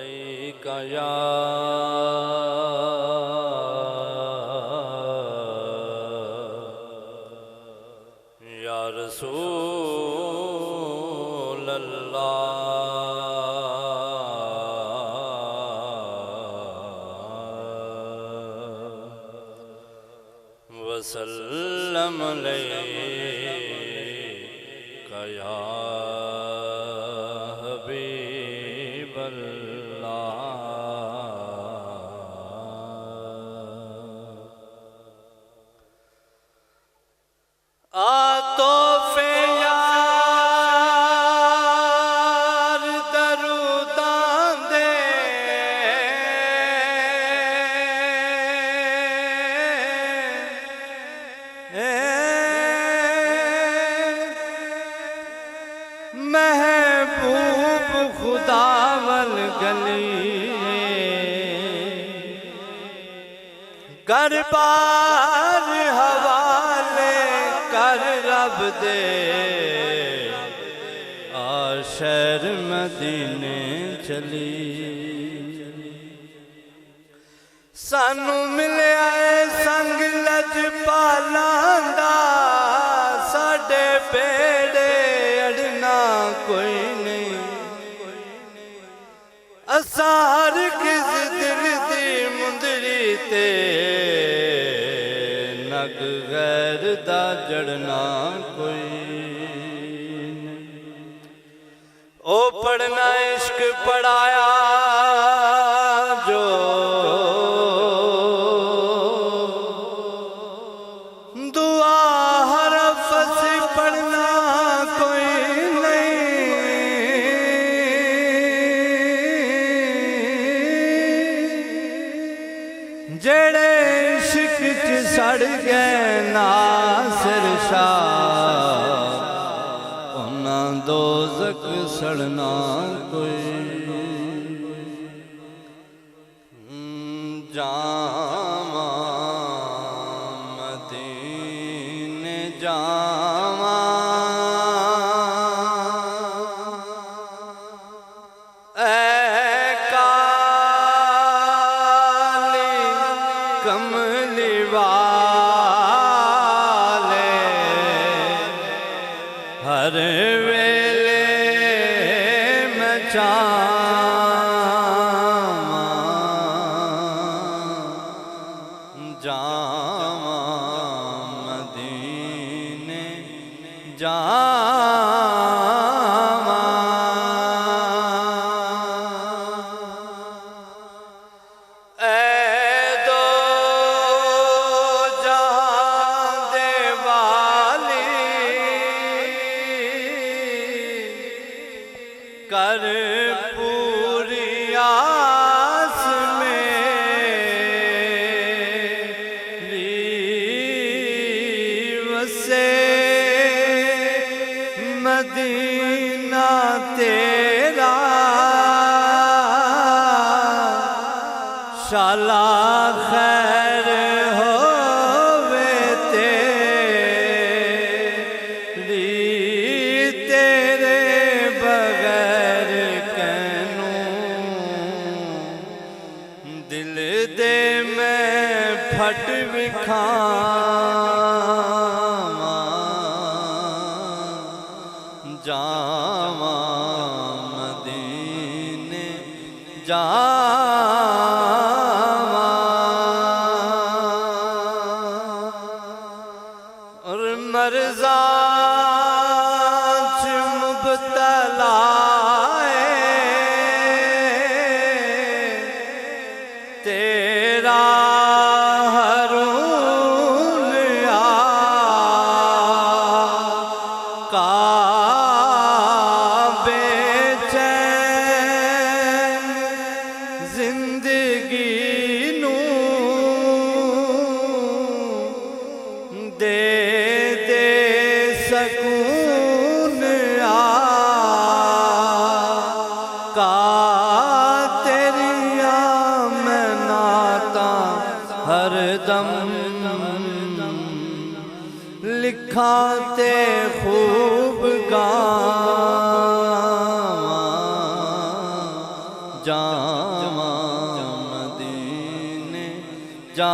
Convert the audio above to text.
अलैका या रसूल अल्लाह वसल्लम अलैका या हबीब अल्लाह। महबूब खुदावल गली कर बार हवाले कर रब दे आशर मदीने चली। सानू मिलिया संग लजपालां दा साडे बेड़े अड़ना कोई नहीं। असार किस दिल दी मुंदरी ते नग गैर दा जड़ना कोई नहीं। ओ पढ़ना इश्क पढ़ाया जो दुआ हरफ से पढ़ना कोई नहीं। जेड़े इश्क च सड़ गए नासिर शाह उन्हां दोज़ख सड़ना कोई। जावा मदीने जावा काली कमली वाले हर वेले में जावा मदीने जावा। ए दो जहां दे वाली कर पूरी आस से मदीना तेरा शाला खैर होवे तेरी तेरे बगैर कैनू दिल दे मैं फट विखा जावा मदीने जावा। और मर्ज़ा च मुब्तला तेरा सकून का तेरिया मैं नाता हर दम लिखा ते खूब गावा जावा मदीने जा